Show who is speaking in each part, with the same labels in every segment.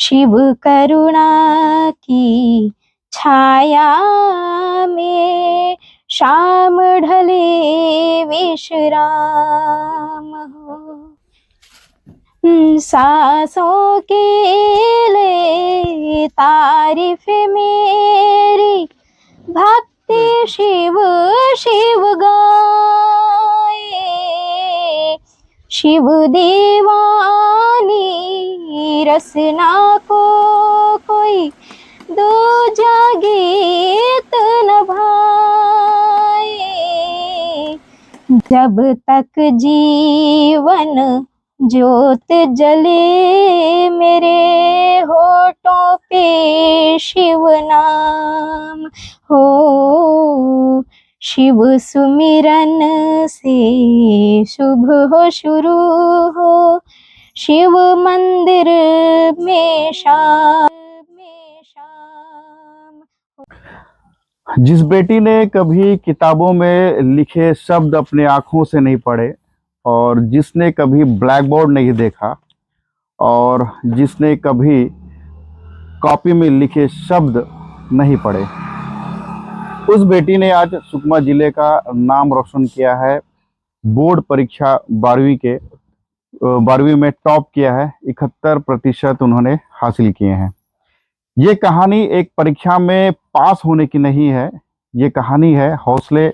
Speaker 1: शिव करुणा की छाया में शाम ढले विश्राम हो। सांसों के ले तारीफ मेरी भक्ति शिव शिव गाए। शिव दीवानी रसना को कोई दूजा गीत न भाए। जब तक जीवन ज्योत जले मेरे होठों पे शिव नाम हो। शिव सुमिरन से शुभ हो शुरू हो। शिव मंदिर में शाम
Speaker 2: जिस बेटी ने कभी किताबों में लिखे शब्द अपने आँखों से नहीं पढ़े, और जिसने कभी ब्लैक बोर्ड नहीं देखा, और जिसने कभी कॉपी में लिखे शब्द नहीं पढ़े, उस बेटी ने आज सुकमा जिले का नाम रोशन किया है। बोर्ड परीक्षा 12वीं में टॉप किया है। 71% उन्होंने हासिल किए हैं। ये कहानी एक परीक्षा में पास होने की नहीं है, ये कहानी है हौसले,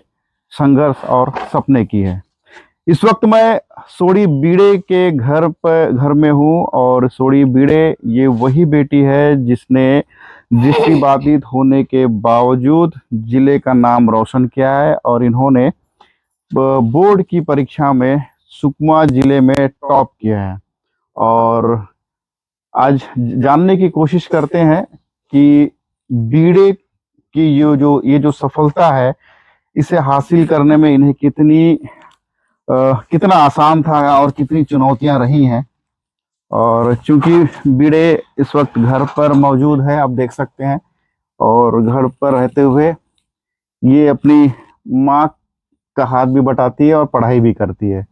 Speaker 2: संघर्ष और सपने की है। इस वक्त मैं सोड़ी बीड़े के घर में हूँ, और सोड़ी बीड़े ये वही बेटी है जिसने दृष्टिबाधित होने के बावजूद जिले का नाम रोशन किया है, और इन्होंने बोर्ड की परीक्षा में सुकमा जिले में टॉप किया है। और आज जानने की कोशिश करते हैं कि बीड़े की ये जो सफलता है, इसे हासिल करने में इन्हें कितना आसान था और कितनी चुनौतियां रही हैं। और चूंकि बीड़े इस वक्त घर पर मौजूद है, आप देख सकते हैं, और घर पर रहते हुए ये अपनी माँ का हाथ भी बटाती है और पढ़ाई भी करती है।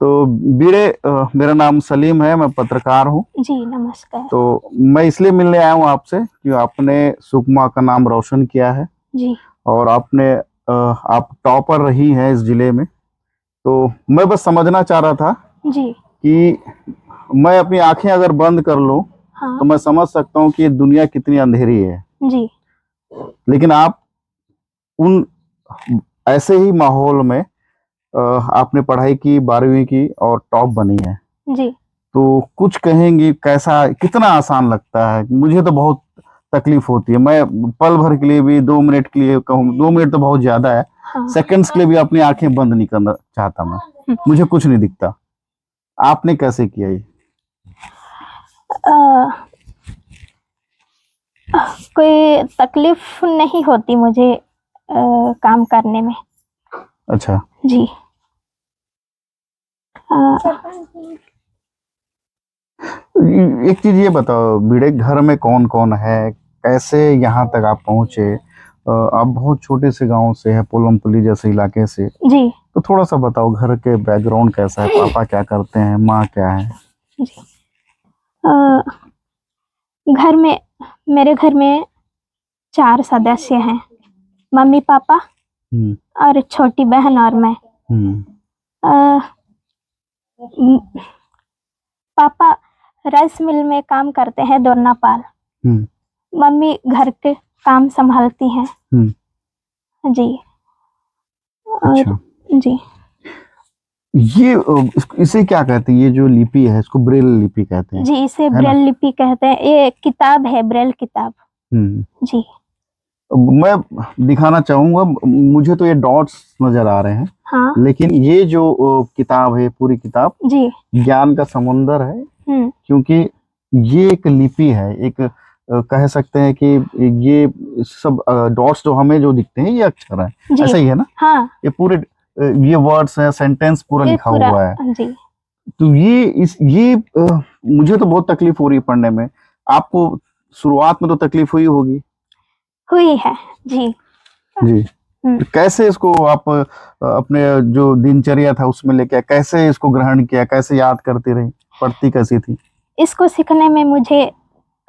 Speaker 2: तो बीड़े, मेरा नाम सलीम है, मैं पत्रकार हूँ।
Speaker 1: जी नमस्कार।
Speaker 2: तो मैं इसलिए मिलने आया हूँ आपसे कि आपने सुकमा का नाम रोशन किया है
Speaker 1: जी।
Speaker 2: और आप टॉपर रही हैं इस जिले में। तो मैं बस समझना चाह रहा था
Speaker 1: जी
Speaker 2: कि मैं अपनी आंखें अगर बंद कर लूं,
Speaker 1: हाँ।
Speaker 2: तो मैं समझ सकता हूँ कि दुनिया कितनी अंधेरी है।
Speaker 1: जी।
Speaker 2: लेकिन आप उन ऐसे ही माहौल में आपने पढ़ाई की, 12वीं की और टॉप बनी है।
Speaker 1: जी।
Speaker 2: तो कुछ कहेंगी कैसा, कितना आसान लगता है? मुझे तो बहुत तकलीफ होती है। मैं पल भर के लिए भी, 2 मिनट के लिए कहूँ, 2 मिनट तो बहुत ज्यादा है,
Speaker 1: हाँ।
Speaker 2: सेकंड्स के लिए भी अपनी आंखें बंद नहीं करना चाहता मैं। मुझे कुछ नहीं दिखता। आपने कैसे किया ये?
Speaker 1: कोई तकलीफ नहीं होती मुझे काम करने में।
Speaker 2: अच्छा
Speaker 1: जी।
Speaker 2: एक चीज ये बताओ, भिड़े घर में कौन कौन है, कैसे यहाँ तक आप पहुंचे? आप बहुत छोटे से गांव से हैं, पोलमपल्ली जैसे इलाके से।
Speaker 1: जी।
Speaker 2: तो थोड़ा सा बताओ, घर के बैकग्राउंड कैसा है, पापा क्या करते हैं, माँ क्या है?
Speaker 1: जी। मेरे घर में 4 सदस्य हैं, मम्मी पापा और छोटी बहन और मैं। पापा राइस मिल में काम करते हैं, दोरनापाल। मम्मी घर के काम संभालती हैं। जी।
Speaker 2: अच्छा।
Speaker 1: जी।
Speaker 2: ये इसे क्या कहते हैं? ये जो लिपि है, इसको ब्रेल लिपि कहते हैं।
Speaker 1: जी, इसे ब्रेल लिपि कहते हैं। ये किताब है, ब्रेल किताब। जी।
Speaker 2: मैं दिखाना चाहूंगा। मुझे तो ये डॉट्स नजर आ रहे हैं।
Speaker 1: हाँ।
Speaker 2: लेकिन ये जो किताब है, पूरी किताब
Speaker 1: जी
Speaker 2: ज्ञान का समुंदर है। क्योंकि ये एक लिपि है, एक कह सकते हैं कि ये सब डॉट्स जो हमें जो दिखते हैं, ये अक्षर है। ऐसा ही है ना? हाँ। ये पूरे ये वर्ड्स है, सेंटेंस पूरा लिखा हुआ है।
Speaker 1: जी।
Speaker 2: तो ये मुझे तो बहुत तकलीफ हो रही है पढ़ने में। आपको शुरुआत में तो तकलीफ
Speaker 1: हुई है। जी।
Speaker 2: जी। तो कैसे इसको आप अपने जो दिनचर्या था उसमें लेके कैसे इसको ग्रहण किया, कैसे याद करती रही, पढ़ती कैसी थी?
Speaker 1: इसको सीखने में मुझे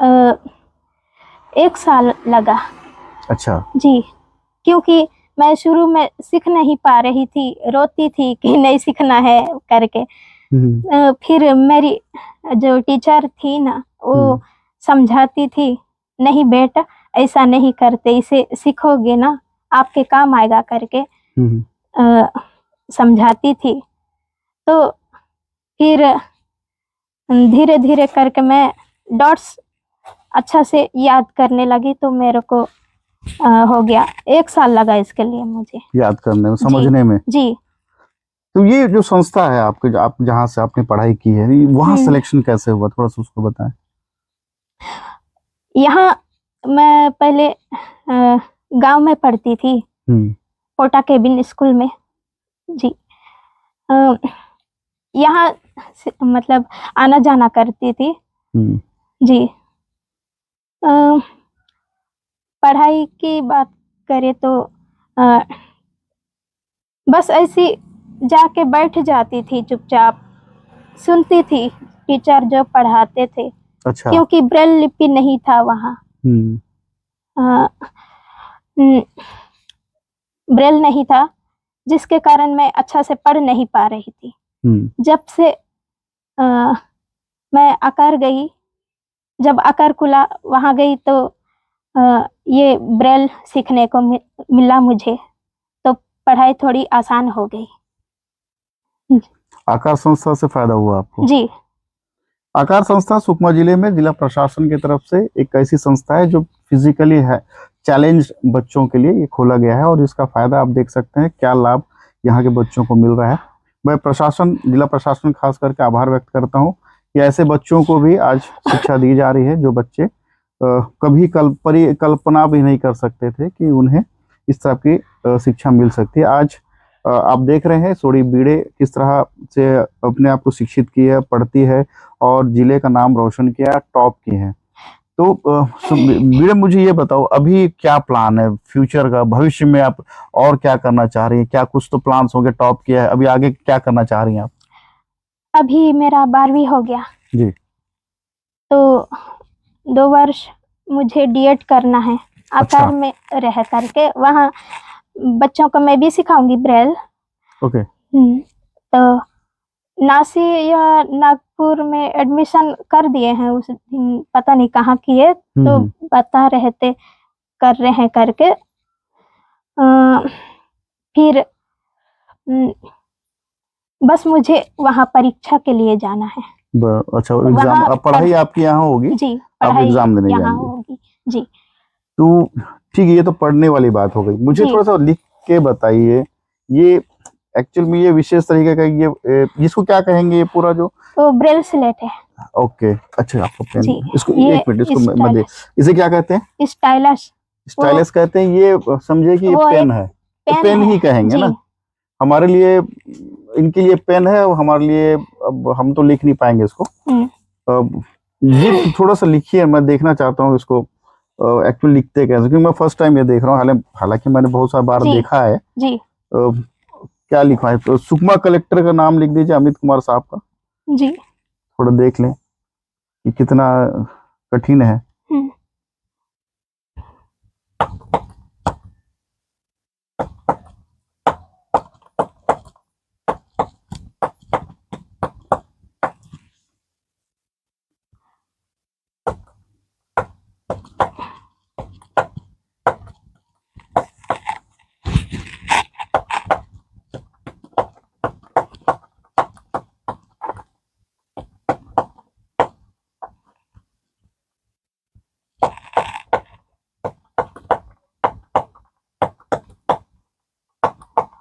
Speaker 1: 1 साल लगा।
Speaker 2: अच्छा।
Speaker 1: जी, क्योंकि मैं शुरू में सीख नहीं पा रही थी, रोती थी कि नहीं सीखना है करके। फिर मेरी जो टीचर थी ना, वो समझाती थी, नहीं बेटा ऐसा नहीं करते, इसे सीखोगे ना आपके काम आएगा करके समझाती थी। तो फिर धीरे धीरे करके मैं डॉट्स अच्छा से याद करने लगी, तो मेरे को हो गया। 1 साल लगा इसके लिए मुझे
Speaker 2: याद करने में, समझने में।
Speaker 1: जी।
Speaker 2: तो ये जो संस्था है आपके, जो आप जहाँ से आपने पढ़ाई की है, वहाँ सिलेक्शन कैसे हुआ, थोड़ा सा उसको बताएं।
Speaker 1: यहाँ मैं पहले गांव में पढ़ती थी, पोटा केबिन स्कूल में। जी, यहाँ मतलब आना जाना करती थी। जी, पढ़ाई की बात करें तो बस ऐसी जाके बैठ जाती थी, चुपचाप सुनती थी टीचर जो पढ़ाते थे।
Speaker 2: अच्छा।
Speaker 1: क्योंकि ब्रेल लिपि नहीं था वहाँ, ब्रेल नहीं था, जिसके कारण मैं अच्छा से पढ़ नहीं पा रही थी। जब से मैं आकार गई, जब आकार कुला वहाँ गई, तो ये ब्रेल सीखने को मिला मुझे, तो पढ़ाई थोड़ी आसान हो गई।
Speaker 2: आकार संस्था से फायदा हुआ आपको?
Speaker 1: जी।
Speaker 2: आकार संस्था सुकमा जिले में जिला प्रशासन की तरफ से एक ऐसी संस्था है जो फिजिकली है चैलेंज बच्चों के लिए ये खोला गया है, और इसका फायदा आप देख सकते हैं क्या लाभ यहाँ के बच्चों को मिल रहा है। मैं प्रशासन, जिला प्रशासन खास करके आभार व्यक्त करता हूँ कि ऐसे बच्चों को भी आज शिक्षा दी जा रही है जो बच्चे कभी कल्पना भी नहीं कर सकते थे कि उन्हें इस तरह की शिक्षा मिल सकती है। आज आप देख रहे हैं सोडी बीड़े किस तरह से अपने आप को शिक्षित की है, पढ़ती है और जिले का नाम रोशन किया, टॉप की है। तो बीड़े मुझे ये बताओ, अभी क्या प्लान है फ्यूचर का, भविष्य में आप और क्या करना चाह रही हैं? क्या कुछ तो प्लान्स होंगे, टॉप किया है, अभी आगे क्या करना चाह रही हैं आप?
Speaker 1: अभी मेरा 12वीं हो गया
Speaker 2: जी,
Speaker 1: तो 2 वर्ष मुझे डीएड करना है आकार में रह करके। वहाँ बच्चों को मैं भी सिखाऊंगी ब्रेल।
Speaker 2: ओके।
Speaker 1: तो नासी या नागपुर में एडमिशन कर दिए हैं, उस दिन पता नहीं कहाँ किए, तो बता रहे थे कर रहे हैं करके। फिर बस मुझे वहाँ परीक्षा के लिए जाना है।
Speaker 2: अच्छा, एग्जाम, पढ़ाई आपकी यहाँ होगी?
Speaker 1: जी,
Speaker 2: आप एग्जाम देने
Speaker 1: यहाँ
Speaker 2: जाएंगे?
Speaker 1: होगी। जी।
Speaker 2: तो ठीक है, ये तो पढ़ने वाली बात हो गई। मुझे थोड़ा सा लिख के बताइए, ये एक्चुअल में ये विशेष तरीके का, ये इसको क्या कहेंगे, ये पूरा जो
Speaker 1: तो ब्रेल स्लेट है।
Speaker 2: ओके, अच्छा, आपको पेन, इसको
Speaker 1: ये
Speaker 2: एक मिनट, इसको मैं देख, इसे क्या कहते हैं?
Speaker 1: स्टाइलस।
Speaker 2: स्टाइलस कहते हैं। ये समझे कि ये पेन है, पेन ही कहेंगे ना हमारे लिए, इनके लिए पेन है, और हमारे लिए अब हम तो लिख नहीं पाएंगे इसको। अब ये थोड़ा सा लिखिए, मैं देखना चाहता हूँ इसको एक्चुअली लिखते कैसे, क्योंकि मैं फर्स्ट टाइम ये देख रहा हूँ, हालांकि मैंने बहुत सारा बार देखा है।
Speaker 1: जी।
Speaker 2: क्या लिखा है? तो सुकमा कलेक्टर का नाम लिख दीजिए, अमित कुमार साहब का।
Speaker 1: जी।
Speaker 2: थोड़ा देख लें कि कितना कठिन है।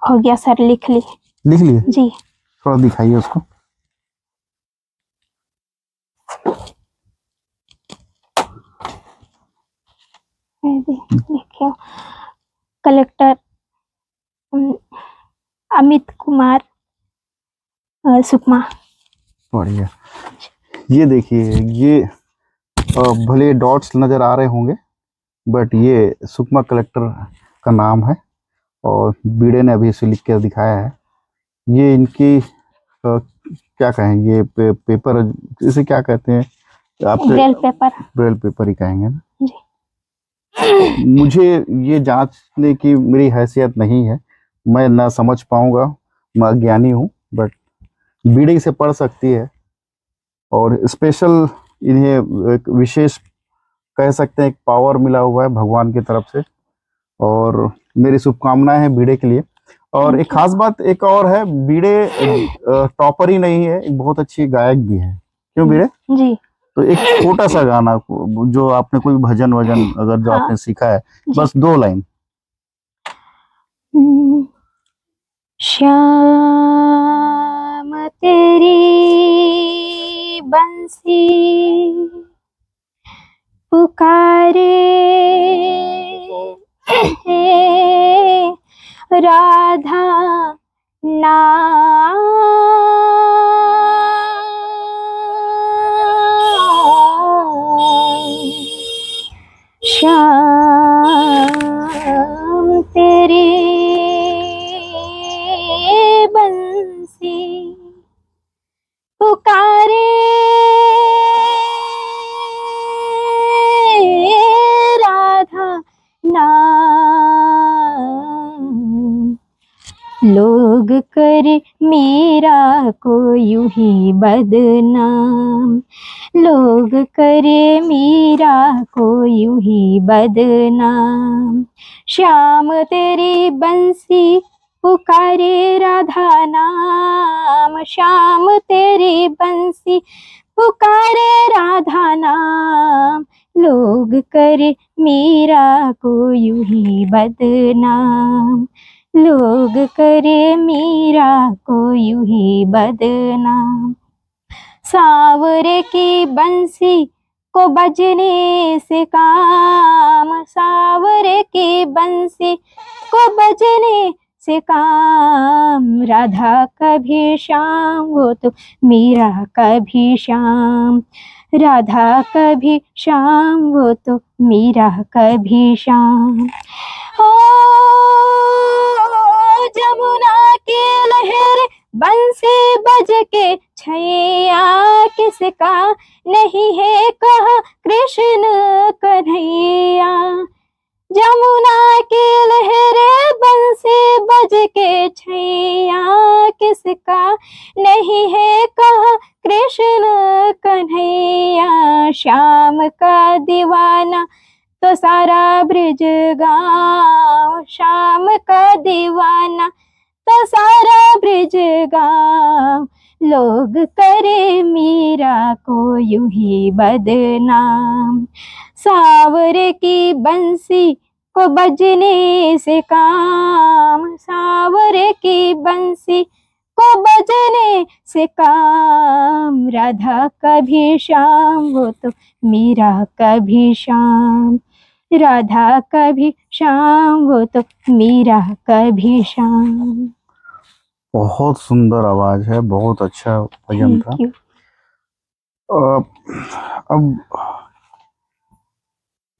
Speaker 1: हो गया सर, लिख लिए। जी।
Speaker 2: थोड़ा दिखाइए उसको।
Speaker 1: देखिए, कलेक्टर अमित कुमार सुकमा।
Speaker 2: बढ़िया। ये देखिए, ये भले डॉट्स नजर आ रहे होंगे, बट ये सुकमा कलेक्टर का नाम है, और बीड़े ने अभी इसे लिख कर दिखाया है। ये इनकी क्या कहें, ये पेपर, इसे क्या कहते हैं, आपसे
Speaker 1: ब्रेल पेपर।
Speaker 2: ब्रेल पेपर ही कहेंगे ना।
Speaker 1: जी।
Speaker 2: मुझे ये जांचने की मेरी हैसियत नहीं है, मैं ना समझ पाऊंगा, मैं अज्ञानी हूँ, बट बीड़ी से पढ़ सकती है और स्पेशल इन्हें एक विशेष कह सकते हैं एक पावर मिला हुआ है भगवान की तरफ से, और मेरी शुभकामनाएं हैं बीड़े के लिए। और एक
Speaker 1: थैंक यू।
Speaker 2: खास बात एक और है, बीड़े टॉपर ही नहीं है, एक बहुत अच्छी गायक भी है। क्यों बीड़े?
Speaker 1: जी।
Speaker 2: तो एक छोटा सा गाना जो आपने कोई भजन वजन अगर जो
Speaker 1: हाँ
Speaker 2: आपने सीखा है,
Speaker 1: जी।
Speaker 2: बस 2 लाइन।
Speaker 1: श्याम तेरी बंसी पुकारे राधा नाम, श्याम तेरी बंसी पुकारे राधा नाम, लोग करे मीरा को यूं ही बदनाम, लोग करे मीरा को यूं ही बदनाम, श्याम तेरी बंसी पुकारे राधा नाम, श्याम तेरी बंसी पुकारे राधा नाम, लोग करे मीरा को यूं ही बदनाम, लोग करे मीरा को यूं ही बदनाम, सांवरे की बंसी को बजने से काम, सांवरे की बंसी को बजने से काम, राधा कभी श्याम वो तो मीरा कभी श्याम, राधा कभी श्याम वो तो मीरा कभी श्याम। ओ जमुना की लहर बंसी बज के छैया किसका नहीं है कहा कृष्ण कन्हैया, जमुना की लहर बंसी बज के छैया किसका नहीं है कहा कृष्ण कन्हैया, श्याम का दीवाना तो सारा ब्रिज गाँव, श्याम का दीवाना तो सारा ब्रिज गाँव, लोग करे मीरा को यूं ही बदनाम, सांवरे की बंसी को बजने से काम, सांवरे की बंसी को बजने से काम, राधा कभी श्याम वो तो मीरा कभी श्याम, राधा कभी श्याम वो तो मीरा कभी श्याम।
Speaker 2: बहुत सुंदर आवाज है, बहुत अच्छा भजन था।
Speaker 1: Thank you.
Speaker 2: अब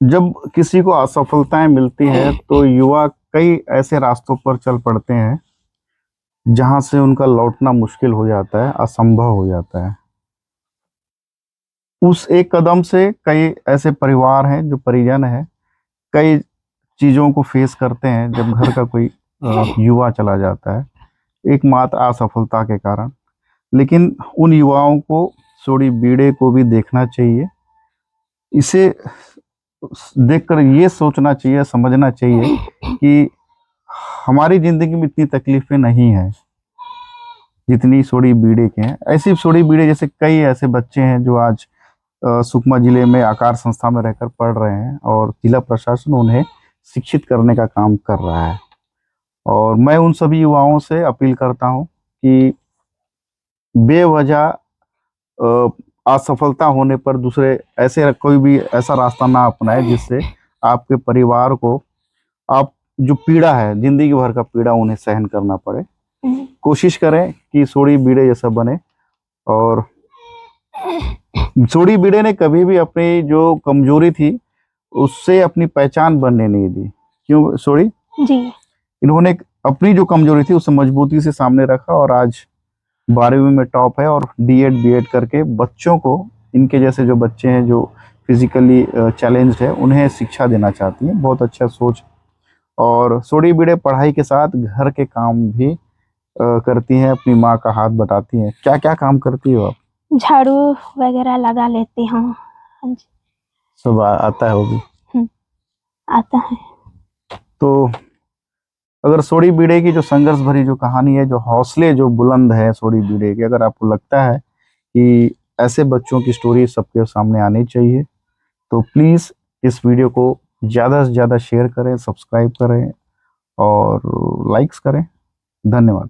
Speaker 2: जब किसी को असफलताएं मिलती हैं तो युवा कई ऐसे रास्तों पर चल पड़ते हैं जहां से उनका लौटना मुश्किल हो जाता है, असंभव हो जाता है। उस एक कदम से कई ऐसे परिवार हैं जो परिजन हैं, कई चीजों को फेस करते हैं जब घर का कोई युवा चला जाता है एकमात्र असफलता के कारण। लेकिन उन युवाओं को सोडी बीड़े को भी देखना चाहिए, इसे देखकर ये सोचना चाहिए, समझना चाहिए कि हमारी जिंदगी में इतनी तकलीफें नहीं हैं जितनी सोडी बीड़े के हैं। ऐसी सोडी बीड़े जैसे कई ऐसे बच्चे हैं जो आज सुकमा जिले में आकार संस्था में रहकर पढ़ रहे हैं और जिला प्रशासन उन्हें शिक्षित करने का काम कर रहा है। और मैं उन सभी युवाओं से अपील करता हूं कि बेवजह असफलता होने पर दूसरे ऐसे कोई भी ऐसा रास्ता ना अपनाए जिससे आपके परिवार को आप जो पीड़ा है, जिंदगी भर का पीड़ा उन्हें सहन करना पड़े। कोशिश करें कि सोडी बीड़े जैसा बने। और सोडी बीड़े ने कभी भी अपनी जो कमजोरी थी उससे अपनी पहचान बनने नहीं दी। क्यों सोडी
Speaker 1: जी।
Speaker 2: इन्होंने अपनी जो कमजोरी थी उसे मजबूती से सामने रखा और आज 12वीं में टॉप है और डीएड बीएड करके बच्चों को इनके जैसे जो बच्चे हैं जो फिजिकली चैलेंज्ड है उन्हें शिक्षा देना चाहती हैं। बहुत अच्छा सोच। और सोडी बीड़े पढ़ाई के साथ घर के काम भी करती हैं, अपनी माँ का हाथ बटाती हैं। क्या क्या काम करती हो आप?
Speaker 1: झाड़ू वगैरह लगा लेती हूँ। हाँ जी।
Speaker 2: सब आता है वो भी?
Speaker 1: आता है।
Speaker 2: तो अगर सोडी बीड़े की जो संघर्ष भरी जो कहानी है, जो हौसले जो बुलंद है सोडी बीड़े के, अगर आपको लगता है कि ऐसे बच्चों की स्टोरी सबके सामने आनी चाहिए तो प्लीज़ इस वीडियो को ज़्यादा से ज़्यादा शेयर करें, सब्सक्राइब करें और लाइक्स करें। धन्यवाद।